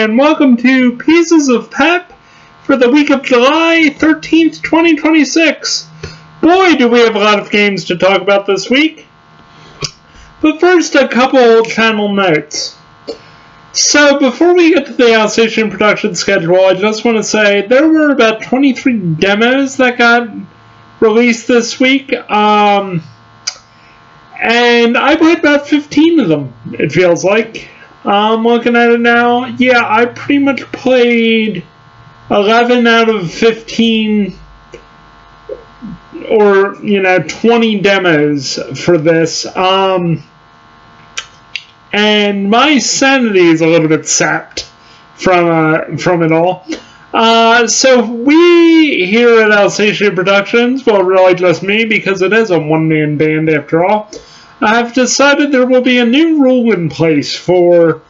and welcome to Pieces of Pep for the week of July 13th, 2026. Boy, do we have a lot of games to talk about this week. But first, a couple channel notes. So, before we get to the Alsatian production schedule, I just want to say there were about 23 demos that got released this week. And I played about 15 of them, it feels like. I'm looking at it now. Yeah, I pretty much played 11 out of 15 or, 20 demos for this. And my sanity is a little bit sapped from it all. So we here at Alsatian Productions, well, really just me, because it is a one-man band after all, I've decided there will be a new rule in place for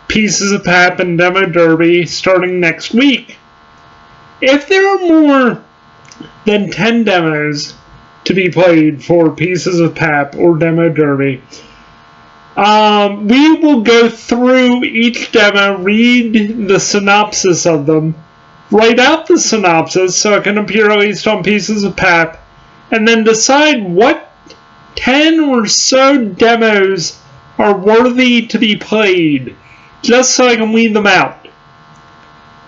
Pieces of Pap and Demo Derby starting next week. If there are more than 10 demos to be played for Pieces of Pap or Demo Derby, we will go through each demo, read the synopsis of them, write out the synopsis so it can appear at least on Pieces of Pap, and then decide what 10 or so demos are worthy to be played, just so I can weed them out.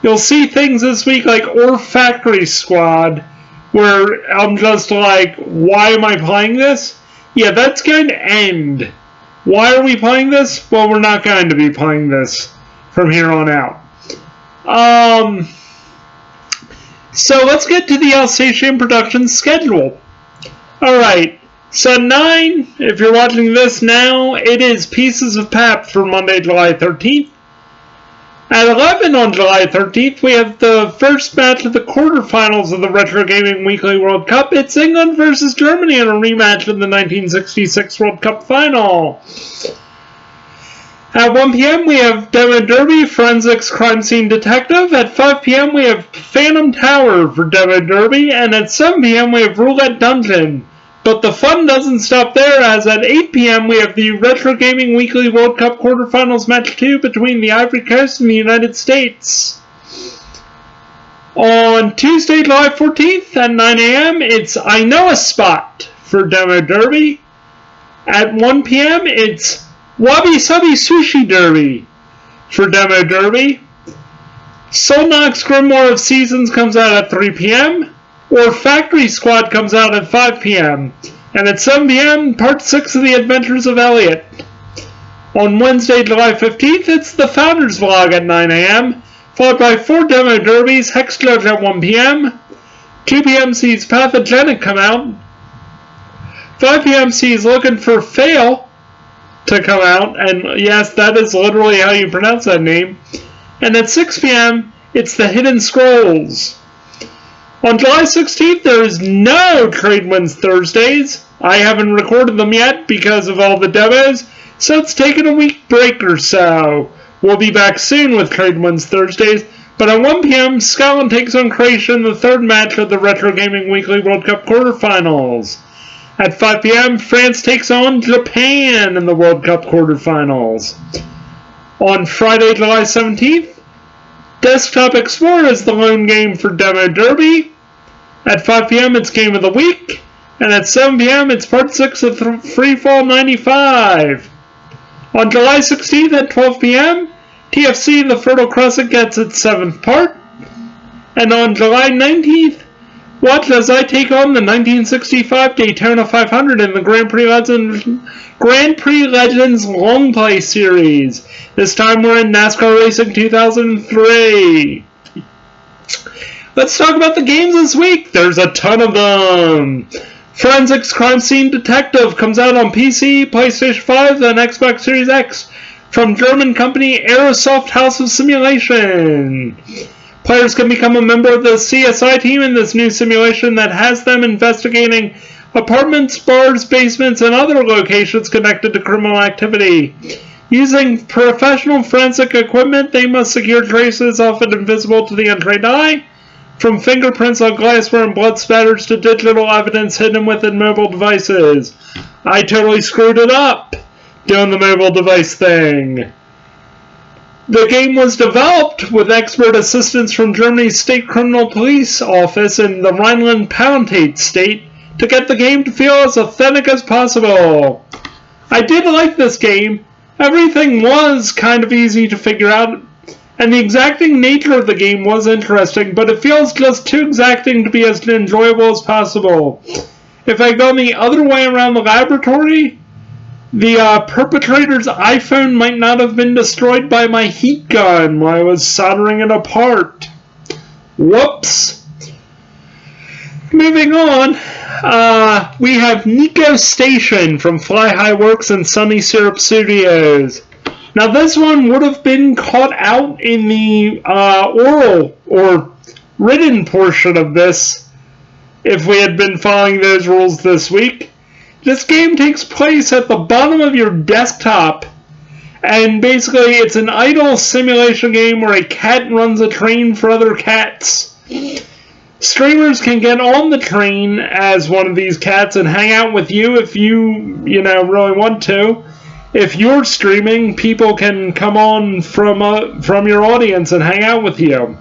You'll see things this week like Or Factory Squad, where I'm just like, why am I playing this? Yeah, that's going to end. Why are we playing this? Well, we're not going to be playing this from here on out. So let's get to the Alsatian production schedule. Alright. So 9, if you're watching this now, it is Pieces of Pap for Monday, July 13th. At 11 on July 13th, we have the first match of the quarterfinals of the Retro Gaming Weekly World Cup. It's England versus Germany in a rematch of the 1966 World Cup final. At 1 p.m., we have Demo Derby, Forensics Crime Scene Detective. At 5 p.m., we have Phantom Tower for Demo Derby. And at 7 p.m., we have Roulette Dungeon. But the fun doesn't stop there, as at 8 p.m. we have the Retro Gaming Weekly World Cup Quarterfinals Match 2 between the Ivory Coast and the United States. On Tuesday, July 14th at 9 a.m., it's I Know a Spot for Demo Derby. At 1 p.m., it's Wabisabi SushiDerby for Demo Derby. Solnox Grimoire of Seasons comes out at 3 p.m., or Factory Squad comes out at 5 p.m. And at 7 p.m., Part 6 of the Adventures of Elliot. On Wednesday, July 15th, it's the Founders Vlog at 9 a.m., followed by 4 Demo Derbies, Hex Judge at 1 p.m. 2 p.m. sees Pathogenic come out. 5 p.m. sees Looking for Fael to come out, and yes, that is literally how you pronounce that name. And at 6 p.m., it's the Hidden Scrolls. On July 16th, there is no Trade Wins Thursdays. I haven't recorded them yet because of all the demos, so it's taken a week break or so. We'll be back soon with Trade Wins Thursdays, but at 1 p.m., Scotland takes on Croatia in the third match of the Retro Gaming Weekly World Cup quarterfinals. At 5 p.m., France takes on Japan in the World Cup quarterfinals. On Friday, July 17th, Desktop Explorer is the lone game for Demo Derby. At 5 p.m. it's Game of the Week. And at 7 p.m. it's Part 6 of Freefall 95. On July 16th at 12 p.m., TFC The Fertile Crescent gets its 7th part. And on July 19th, watch as I take on the 1965 Daytona 500 in the Grand Prix Legends Long Play Series. This time we're in NASCAR Racing 2003. Let's talk about the games this week. There's a ton of them. Forensics Crime Scene Detective comes out on PC, PlayStation 5, and Xbox Series X from German company Aerosoft House of Simulation. Players can become a member of the CSI team in this new simulation that has them investigating apartments, bars, basements, and other locations connected to criminal activity. Using professional forensic equipment, they must secure traces often invisible to the untrained eye, from fingerprints on glassware and blood spatters to digital evidence hidden within mobile devices. I totally screwed it up doing the mobile device thing. The game was developed with expert assistance from Germany's State Criminal Police Office in the Rhineland-Palatinate state to get the game to feel as authentic as possible. I did like this game. Everything was kind of easy to figure out, and the exacting nature of the game was interesting, but it feels just too exacting to be as enjoyable as possible. If I'd gone the other way around the laboratory, the perpetrator's iPhone might not have been destroyed by my heat gun while I was soldering it apart. Whoops. Moving on, we have Nico Station from Fly High Works and Sunny Syrup Studios. Now this one would have been caught out in the oral or written portion of this if we had been following those rules this week. This game takes place at the bottom of your desktop, and basically it's an idle simulation game where a cat runs a train for other cats. Streamers can get on the train as one of these cats and hang out with you if you really want to. If you're streaming, people can come on from your audience and hang out with you.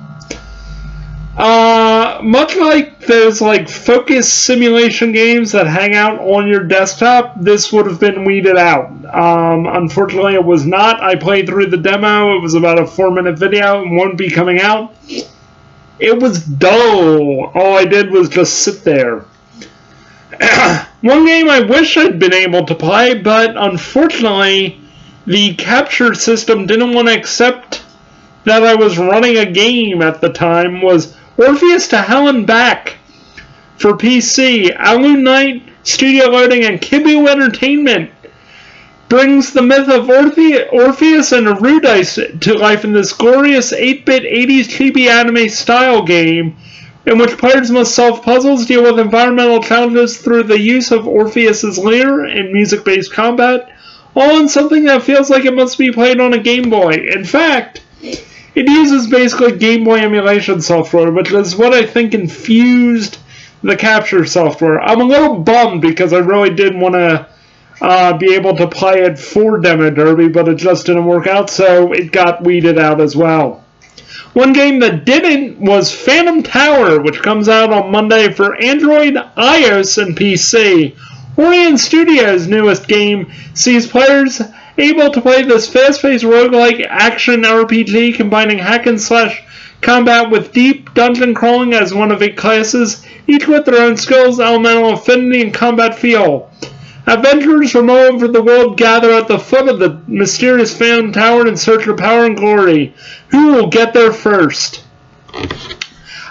Much like those focus simulation games that hang out on your desktop, this would have been weeded out. Unfortunately, it was not. I played through the demo. It was about a 4-minute video and won't be coming out. It was dull. All I did was just sit there. One game I wish I'd been able to play, but unfortunately, the capture system didn't want to accept that I was running a game at the time, was Orpheus to Hell and Back for PC. Alu Knight, Studio Loading, and Kibu Entertainment brings the myth of Orpheus and Eurydice to life in this glorious 8-bit 80s chibi anime style game in which players must solve puzzles, deal with environmental challenges through the use of Orpheus's lyre and music-based combat, all in something that feels like it must be played on a Game Boy. In fact, it uses basically Game Boy emulation software, which is what I think infused the capture software. I'm a little bummed because I really did want to be able to play it for Demo Derby, but it just didn't work out, so it got weeded out as well. One game that didn't was Phantom Tower, which comes out on Monday for Android, iOS, and PC. Orion Studios' newest game sees players able to play this fast-paced roguelike action RPG combining hack-and-slash combat with deep dungeon crawling as one of 8 classes, each with their own skills, elemental affinity, and combat feel. Adventurers from all over the world gather at the foot of the mysterious Phantom Tower in search of power and glory. Who will get there first?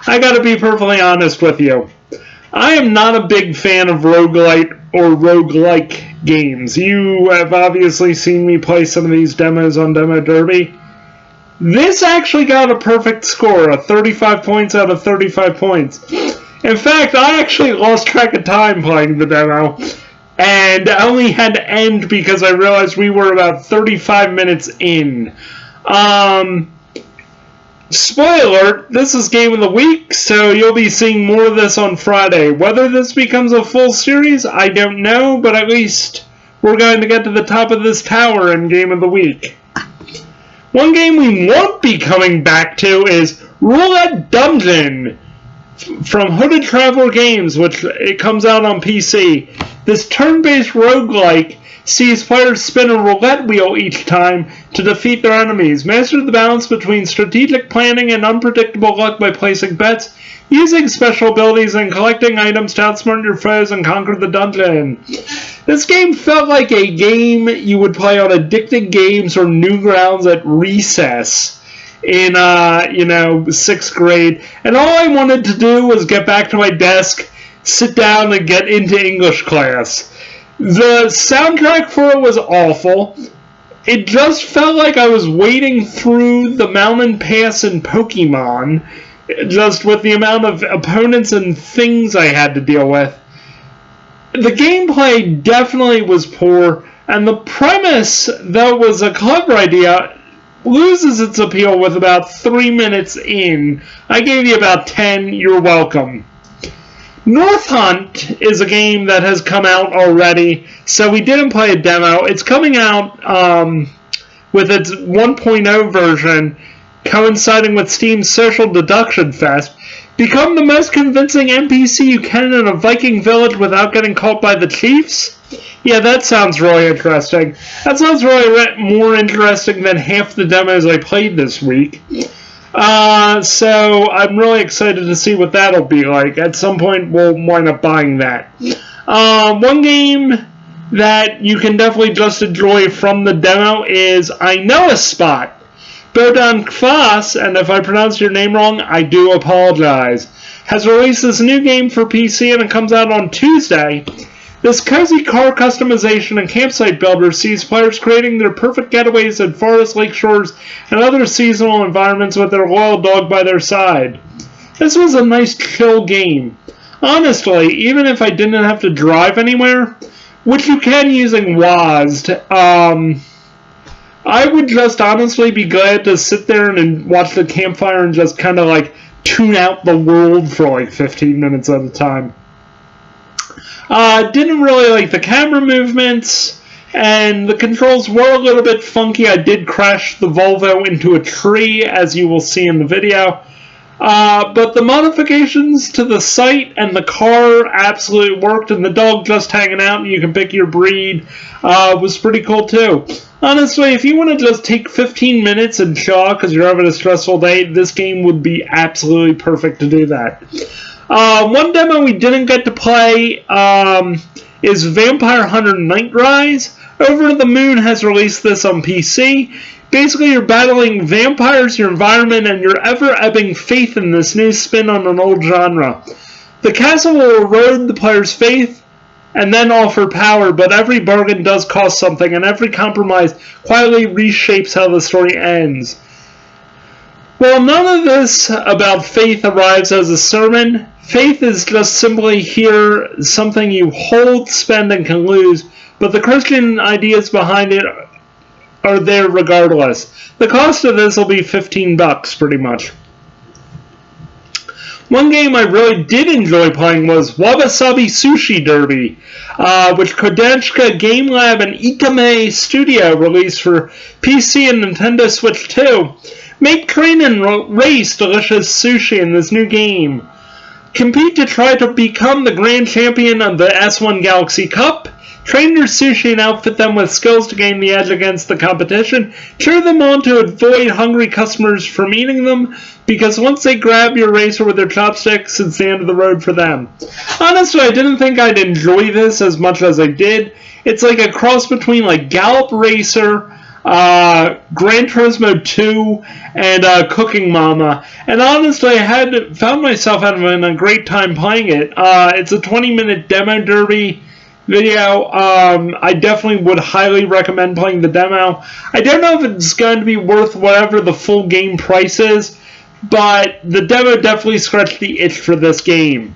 I gotta be perfectly honest with you. I am not a big fan of roguelite or roguelike games. You have obviously seen me play some of these demos on Demo Derby. This actually got a perfect score, a 35 points out of 35 points. In fact, I actually lost track of time playing the demo, and I only had to end because I realized we were about 35 minutes in. Spoiler, this is Game of the Week, so you'll be seeing more of this on Friday. Whether this becomes a full series, I don't know, but at least we're going to get to the top of this tower in Game of the Week. One game we won't be coming back to is Roulette Dungeon from Hooded Traveler Games, which it comes out on PC. This turn-based roguelike sees players spin a roulette wheel each time to defeat their enemies. Master the balance between strategic planning and unpredictable luck by placing bets, using special abilities, and collecting items to outsmart your foes and conquer the dungeon. This game felt like a game you would play on Addicted Games or Newgrounds at recess in, 6th grade. And all I wanted to do was get back to my desk, sit down, and get into English class. The soundtrack for it was awful. It just felt like I was wading through the mountain pass in Pokemon, just with the amount of opponents and things I had to deal with. The gameplay definitely was poor, and the premise, though it was a clever idea, loses its appeal with about 3 minutes in. I gave you about 10, you're welcome. North Hunt is a game that has come out already, so we didn't play a demo. It's coming out with its 1.0 version coinciding with Steam's Social Deduction Fest, become the most convincing NPC you can in a Viking village without getting caught by the chiefs? Yeah, that sounds really interesting. That sounds really more interesting than half the demos I played this week. So I'm really excited to see what that'll be like. At some point, we'll wind up buying that. One game that you can definitely just enjoy from the demo is I Know a Spot. Bodan Kvass, and if I pronounce your name wrong, I do apologize, has released this new game for PC, and it comes out on Tuesday. This cozy car customization and campsite builder sees players creating their perfect getaways at forests, lake shores, and other seasonal environments with their loyal dog by their side. This was a nice, chill game. Honestly, even if I didn't have to drive anywhere, which you can using WASD, I would just honestly be glad to sit there and watch the campfire and just kind of like tune out the world for like 15 minutes at a time. Didn't really like the camera movements, and the controls were a little bit funky. I did crash the Volvo into a tree, as you will see in the video. But the modifications to the site and the car absolutely worked, and the dog just hanging out and you can pick your breed was pretty cool too. Honestly, if you want to just take 15 minutes and chill out because you're having a stressful day, this game would be absolutely perfect to do that. One demo we didn't get to play is Vampire Hunter Nightrise. Over the Moon has released this on PC. Basically, you're battling vampires, your environment, and your ever-ebbing faith in this new spin on an old genre. The castle will erode the player's faith and then offer power, but every bargain does cost something, and every compromise quietly reshapes how the story ends. While none of this about faith arrives as a sermon, faith is just simply here something you hold, spend, and can lose, but the Christian ideas behind it are there regardless. The cost of this will be $15 pretty much. One game I really did enjoy playing was Wabisabi SushiDerby, which Kodansha Game Lab and Itame Studio released for PC and Nintendo Switch 2. Make, train, and race delicious sushi in this new game. Compete to try to become the grand champion of the S1 Galaxy Cup. Train your sushi and outfit them with skills to gain the edge against the competition. Cheer them on to avoid hungry customers from eating them, because once they grab your racer with their chopsticks, it's the end of the road for them. Honestly, I didn't think I'd enjoy this as much as I did. It's like a cross between like Gallop Racer, Gran Turismo 2, and Cooking Mama. And honestly, I found myself having a great time playing it. It's a 20-minute demo derby video. I definitely would highly recommend playing the demo. I don't know if it's going to be worth whatever the full game price is, but the demo definitely scratched the itch for this game.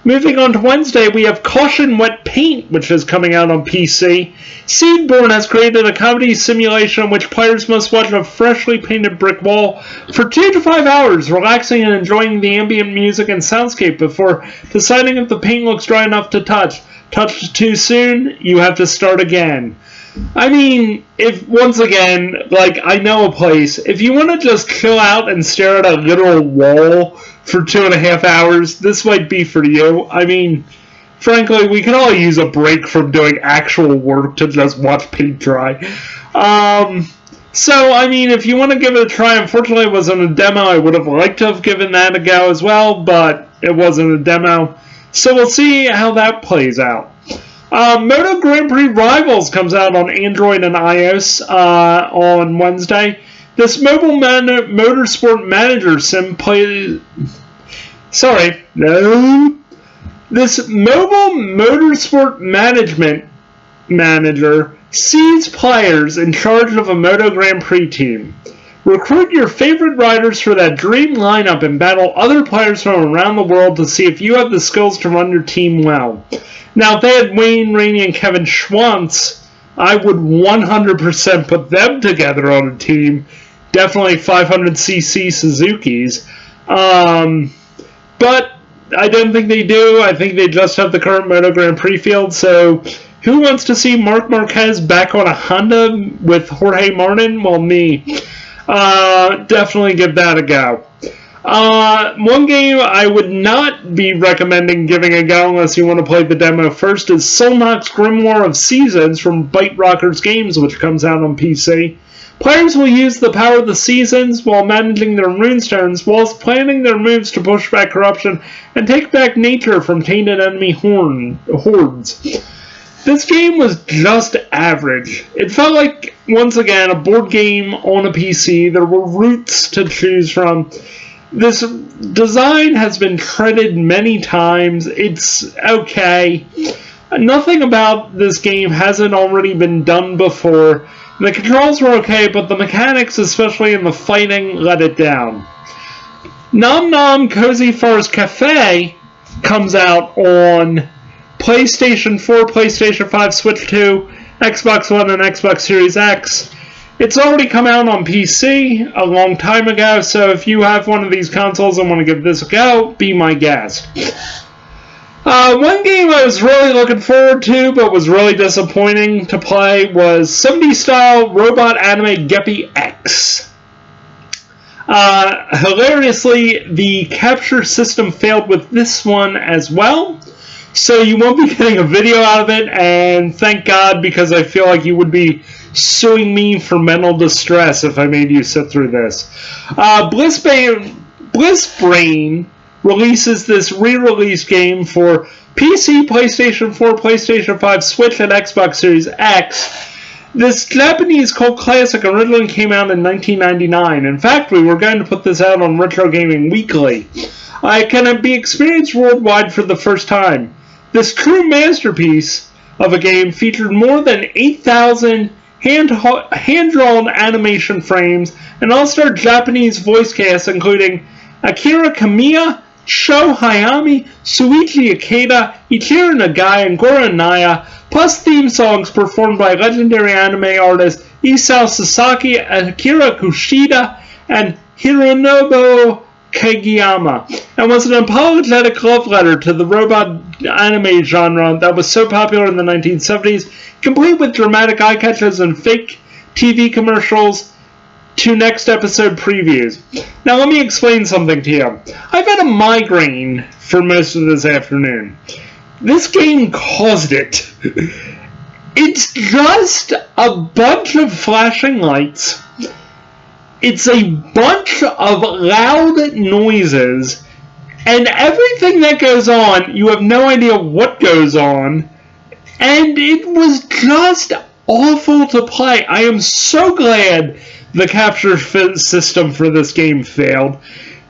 Moving on to Wednesday, we have Caution Wet Paint, which is coming out on PC. Seedborn has created a comedy simulation in which players must watch a freshly painted brick wall for 2 to 5 hours, relaxing and enjoying the ambient music and soundscape before deciding if the paint looks dry enough to touch. Touched too soon, you have to start again. I mean, once again, like, I know a place. If you want to just chill out and stare at a literal wall for 2.5 hours, this might be for you. I mean, frankly, we could all use a break from doing actual work to just watch paint dry. So, I mean, if you want to give it a try, unfortunately it wasn't a demo. I would have liked to have given that a go as well, but it wasn't a demo. So we'll see how that plays out. Moto Grand Prix Rivals comes out on Android and iOS on Wednesday. This mobile motorsport manager sim plays... This mobile motorsport management manager sees players in charge of a Moto Grand Prix team. Recruit your favorite riders for that dream lineup and battle other players from around the world to see if you have the skills to run your team well. Now, if they had Wayne Rainey and Kevin Schwantz, I would 100% put them together on a team. Definitely 500cc Suzukis. But I don't think they do. I think they just have the current Moto Grand Prix field, so Who wants to see Marc Marquez back on a Honda with Jorge Martin? Well, me. Definitely give that a go. One game I would not be recommending giving a go unless you want to play the demo first is Solnox Grimoire of Seasons from Bite Rockers Games, which comes out on PC. Players will use the power of the seasons while managing their runestones, whilst planning their moves to push back corruption and take back nature from tainted enemy hordes. This game was just average. It felt like, once again, a board game on a PC. There were routes to choose from. This design has been treaded many times. It's okay. Nothing about this game hasn't already been done before. The controls were okay, but the mechanics, especially in the fighting, let it down. Nom Nom Cozy Forest Cafe comes out on PlayStation 4, PlayStation 5, Switch 2, Xbox One, and Xbox Series X. It's already come out on PC a long time ago, so if you have one of these consoles and want to give this a go, be my guest. One game I was really looking forward to, but was really disappointing to play, was 70s-style robot anime Geppy X. Hilariously, the capture system failed with this one as well, so you won't be getting a video out of it, and thank God, because I feel like you would be suing me for mental distress if I made you sit through this. Blissbrain releases this re-release game for PC, PlayStation 4, PlayStation 5, Switch, and Xbox Series X. This Japanese cult classic originally came out in 1999. In fact, we were going to put this out on Retro Gaming Weekly. It can be experienced worldwide for the first time. This true masterpiece of a game featured more than 8,000 hand-drawn animation frames and all-star Japanese voice casts including Akira Kamiya, Sho Hayami, Suichi Ikeda, Ichiro Nagai, and Goro Naya, plus theme songs performed by legendary anime artists Isao Sasaki, Akira Kushida, and Hironobu Kageyama, and was an apologetic love letter to the robot anime genre that was so popular in the 1970s, complete with dramatic eye catches and fake TV commercials to next episode previews. Now let me explain something to you. I've had a migraine for most of this afternoon. This game caused it. It's just a bunch of flashing lights. It's a bunch of loud noises, and everything that goes on, you have no idea what goes on, and it was just awful to play. I am so glad the capture system for this game failed,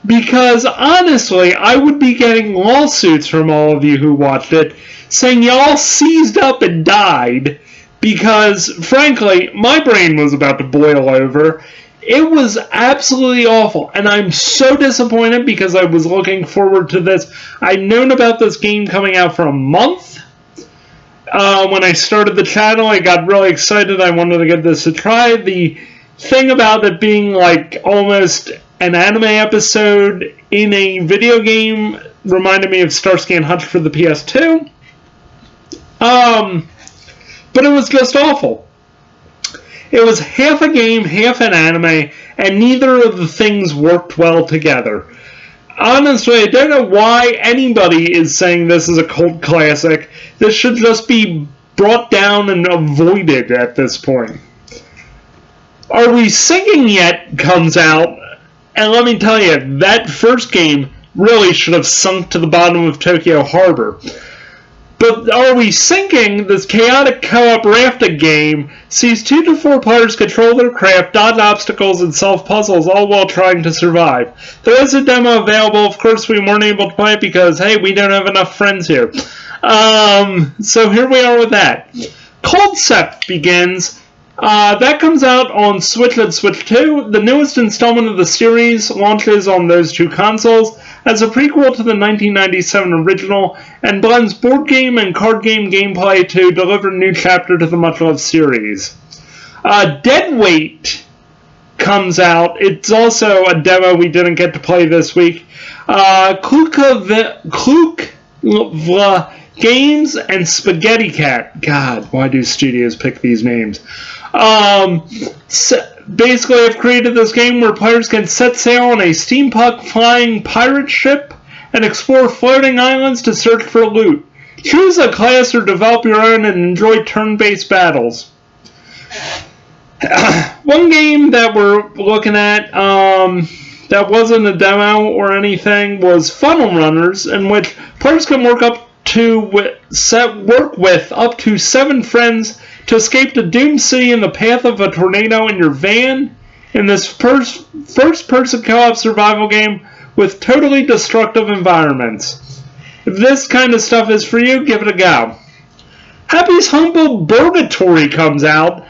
because honestly, I would be getting lawsuits from all of you who watched it, saying y'all seized up and died, because frankly, my brain was about to boil over. It was absolutely awful, and I'm so disappointed because I was looking forward to this. I'd known about this game coming out for a month. When I started the channel, I got really excited. I wanted to give this a try. The thing about it being like almost an anime episode in a video game reminded me of Starsky and Hutch for the PS2. But it was just awful. It was half a game, half an anime, and neither of the things worked well together. Honestly, I don't know why anybody is saying this is a cult classic. This should just be brought down and avoided at this point. Are We Singing Yet comes out, and let me tell you, that first game really should have sunk to the bottom of Tokyo Harbor. But Are We Sinking, this chaotic co-op rafting game, sees 2 to 4 players control their craft, dodge obstacles, and solve puzzles, all while trying to survive. There is a demo available. Of course, we weren't able to play it because, hey, we don't have enough friends here. So here we are with that. Concept begins. That comes out on Switch and Switch 2. The newest installment of the series launches on those two consoles as a prequel to the 1997 original and blends board game and card game gameplay to deliver a new chapter to the much-loved series. Deadweight comes out. It's also a demo we didn't get to play this week. Klukva Games, and Spaghetti Cat. God, why do studios pick these names? Basically, I've created this game where players can set sail on a steampunk flying pirate ship and explore floating islands to search for loot. Choose a class or develop your own and enjoy turn-based battles. One game that we're looking at that wasn't a demo or anything was Funnel Runners, in which players can work with up to 7 friends to escape the doomed city in the path of a tornado in your van in this first-person co-op survival game with totally destructive environments. If this kind of stuff is for you, give it a go. Happy's Humble Purgatory comes out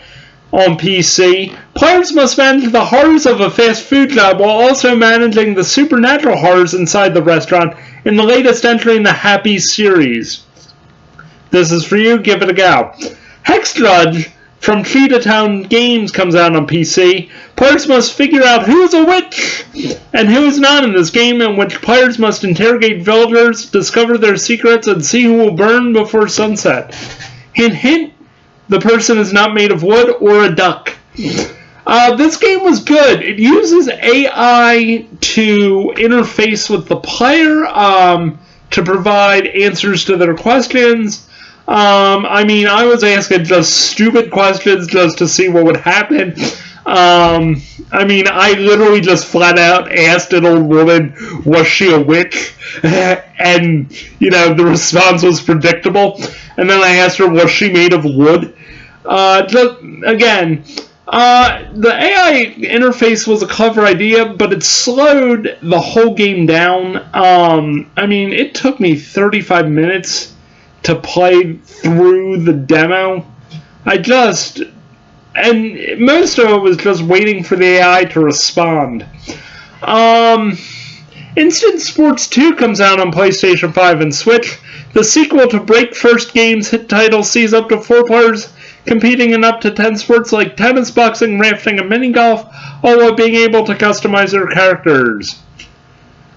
on PC. Players must manage the horrors of a fast food job while also managing the supernatural horrors inside the restaurant in the latest entry in the Happy series. This is for you, give it a go. Hex Judge from Cheetah Town Games comes out on PC. Players must figure out who is a witch and who is not in this game, in which players must interrogate villagers, discover their secrets, and see who will burn before sunset. Hint, hint, the person is not made of wood or a duck. This game was good. It uses AI to interface with the player to provide answers to their questions. I was asking just stupid questions just to see what would happen. I literally just flat out asked an old woman, was she a witch? And, the response was predictable. And then I asked her, was she made of wood? The AI interface was a clever idea, but it slowed the whole game down. It took me 35 minutes to play through the demo. And most of it was just waiting for the AI to respond. Instant Sports 2 comes out on PlayStation 5 and Switch. The sequel to Break First Game's hit title sees up to 4 players competing in up to 10 sports like tennis, boxing, rafting, and mini golf, all while being able to customize their characters.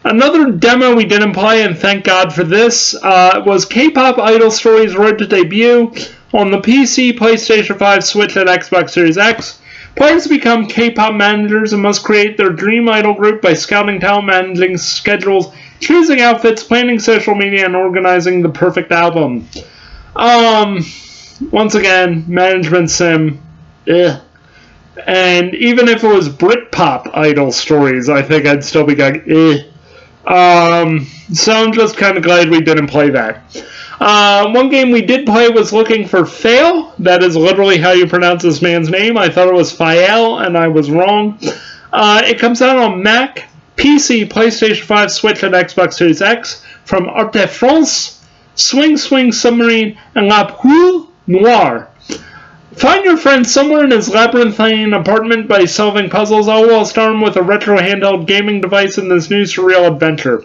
Another demo we didn't play, and thank God for this, was K-Pop Idol Stories Road to Debut on the PC, PlayStation 5, Switch, and Xbox Series X. Players become K-pop managers and must create their dream idol group by scouting talent, managing schedules, choosing outfits, planning social media, and organizing the perfect album. Once again, management sim. And even if it was Britpop Idol Stories, I think I'd still be going, So I'm just kind of glad we didn't play that. One game we did play was Looking for Fael. That is literally how you pronounce this man's name. I thought it was Fael, and I was wrong. It comes out on Mac, PC, PlayStation 5, Switch, and Xbox Series X from Arte France, Swing Swing Submarine, and La Poule Noire. Find your friend somewhere in his labyrinthine apartment by solving puzzles, all while starring with a retro handheld gaming device in this new surreal adventure.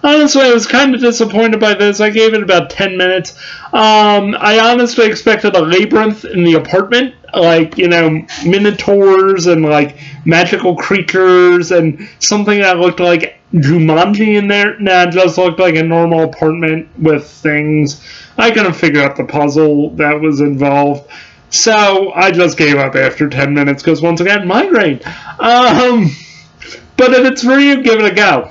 Honestly, I was kind of disappointed by this. I gave it about 10 minutes. I honestly expected a labyrinth in the apartment, like, minotaurs and, magical creatures and something that looked like Jumanji in there. Nah, it just looked like a normal apartment with things. I couldn't figure out the puzzle that was involved. So, I just gave up after 10 minutes because, once again, migraine. But if it's for you, give it a go.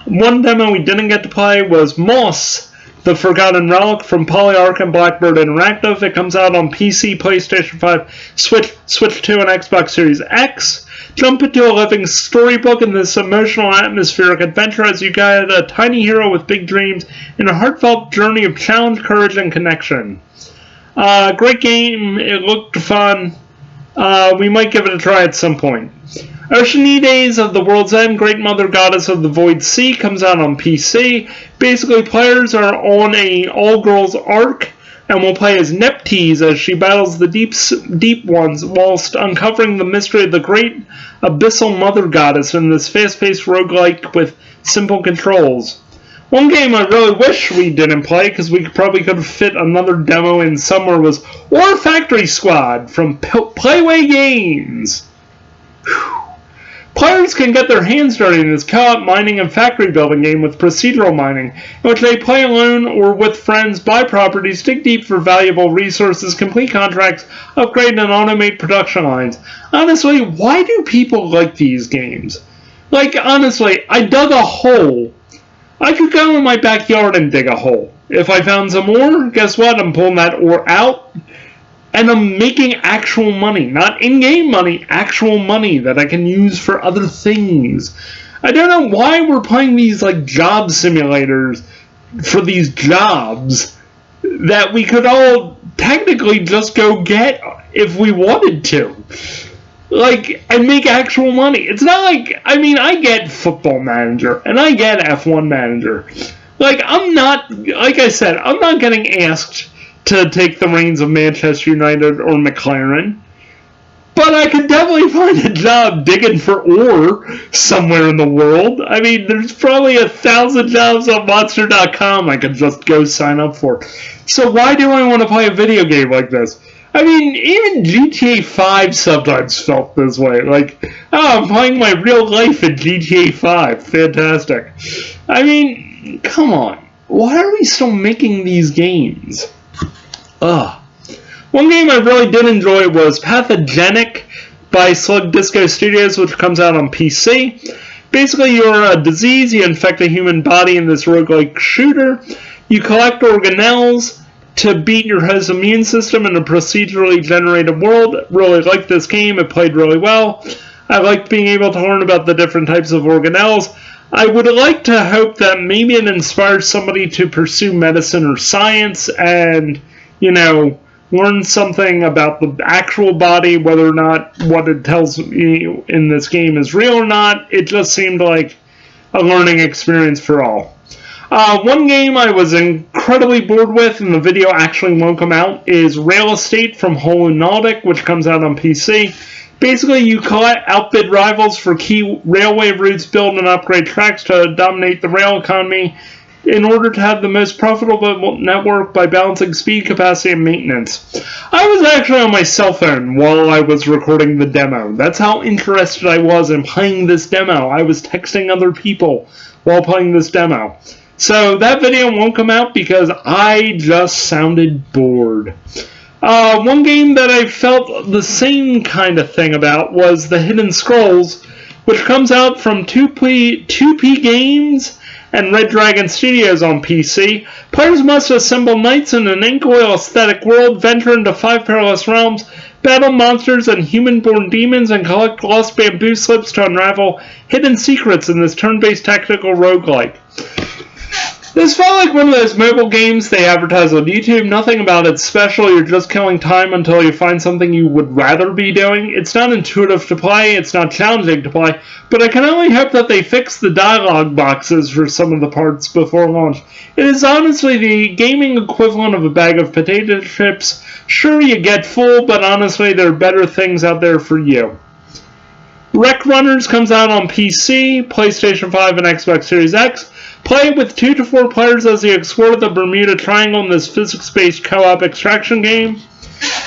One demo we didn't get to play was Moss, the Forgotten Relic from Polyarch and Blackbird Interactive. It comes out on PC, PlayStation 5, Switch 2, and Xbox Series X. Jump into a living storybook in this emotional, atmospheric adventure as you guide a tiny hero with big dreams in a heartfelt journey of challenge, courage, and connection. Great game. It looked fun. We might give it a try at some point. Oceanides of the World's End, Great Mother Goddess of the Void Sea, comes out on PC. Basically, players are on a all-girls arc and will play as Neptys as she battles the deep ones whilst uncovering the mystery of the great abyssal mother goddess in this fast-paced roguelike with simple controls. One game I really wish we didn't play, because we probably could have fit another demo in somewhere, was War Factory Squad from Playway Games. Players players can get their hands dirty in this co-op mining and factory building game with procedural mining, in which they play alone or with friends, buy properties, dig deep for valuable resources, complete contracts, upgrade and automate production lines. Honestly, why do people like these games? Like, honestly, I dug a hole. I could go in my backyard and dig a hole. If I found some ore, guess what? I'm pulling that ore out, and I'm making actual money. Not in-game money, actual money that I can use for other things. I don't know why we're playing these, like, job simulators for these jobs that we could all technically just go get if we wanted to. Like, and make actual money. It's not like, I mean, I get Football Manager, and I get F1 Manager. Like, I'm not, like I said, I'm not getting asked to take the reins of Manchester United or McLaren. But I could definitely find a job digging for ore somewhere in the world. I mean, there's probably 1,000 jobs on Monster.com I could just go sign up for. So why do I want to play a video game like this? I mean, even GTA 5 sometimes felt this way. Like, oh, I'm playing my real life in GTA 5. Fantastic. I mean, come on. Why are we still making these games? Ugh. One game I really did enjoy was Pathogenic by Slug Disco Studios, which comes out on PC. Basically, you're a disease, you infect a human body in this roguelike shooter. You collect organelles to beat your host's immune system in a procedurally generated world. Really liked this game. It played really well. I liked being able to learn about the different types of organelles. I would like to hope that maybe it inspires somebody to pursue medicine or science and, you know, learn something about the actual body, whether or not what it tells you in this game is real or not. It just seemed like a learning experience for all. One game I was incredibly bored with, and the video actually won't come out, is Rail Estate from Solnox, which comes out on PC. Basically, you outbid rivals for key railway routes, build and upgrade tracks to dominate the rail economy in order to have the most profitable network by balancing speed, capacity, and maintenance. I was actually on my cell phone while I was recording the demo. That's how interested I was in playing this demo. I was texting other people while playing this demo. So that video won't come out because I just sounded bored. One game that I felt the same kind of thing about was The Hidden Scrolls, which comes out from 2P Games and Red Dragon Studios on PC. Players must assemble knights in an ink oil aesthetic world, venture into 5 perilous realms, battle monsters and human-born demons, and collect lost bamboo slips to unravel hidden secrets in this turn-based tactical roguelike. This felt like one of those mobile games they advertise on YouTube. Nothing about it special. You're just killing time until you find something you would rather be doing. It's not intuitive to play. It's not challenging to play. But I can only hope that they fix the dialogue boxes for some of the parts before launch. It is honestly the gaming equivalent of a bag of potato chips. Sure, you get full, but honestly, there are better things out there for you. Wreck Runners comes out on PC, PlayStation 5, and Xbox Series X. Play with 2 to 4 players as you explore the Bermuda Triangle in this physics-based co-op extraction game.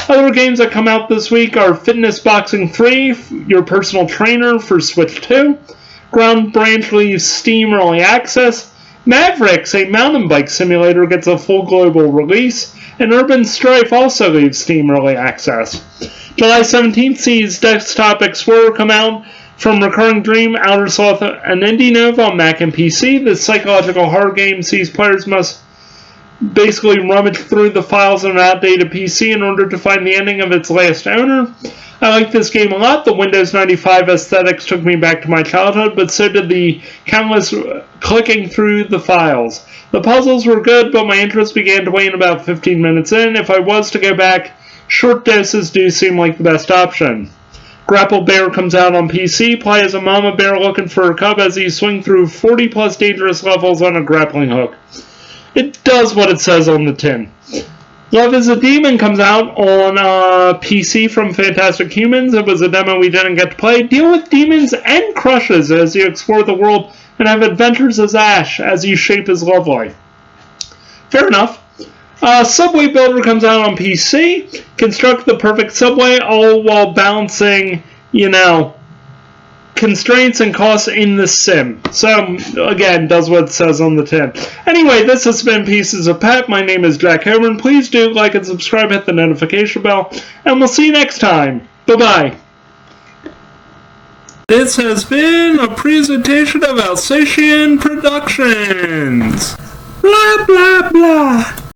Other games that come out this week are Fitness Boxing 3, Your Personal Trainer for Switch 2, Ground Branch leaves Steam Early Access, Mavericks, a mountain bike simulator, gets a full global release, and Urban Strife also leaves Steam Early Access. July 17th sees Desktop Explorer come out, from Recurring Dream, Outer Sloth, and Indie Nova on Mac and PC. This psychological horror game sees players must basically rummage through the files on an outdated PC in order to find the ending of its last owner. I like this game a lot. The Windows 95 aesthetics took me back to my childhood, but so did the countless clicking through the files. The puzzles were good, but my interest began to wane about 15 minutes in. If I was to go back, short doses do seem like the best option. Grapple Bear comes out on PC. Play as a mama bear looking for her cub as you swing through 40-plus dangerous levels on a grappling hook. It does what it says on the tin. Love is a Demon comes out on PC from Fantastic Humans. It was a demo we didn't get to play. Deal with demons and crushes as you explore the world and have adventures as Ash as you shape his love life. Fair enough. Subway Builder comes out on PC. Construct the perfect subway, all while balancing, constraints and costs in the sim. So, again, does what it says on the tin. Anyway, this has been Pieces of Pet. My name is Jack Herman. Please do like and subscribe, hit the notification bell, and we'll see you next time. Bye-bye. This has been a presentation of Alsatian Productions. Blah, blah, blah.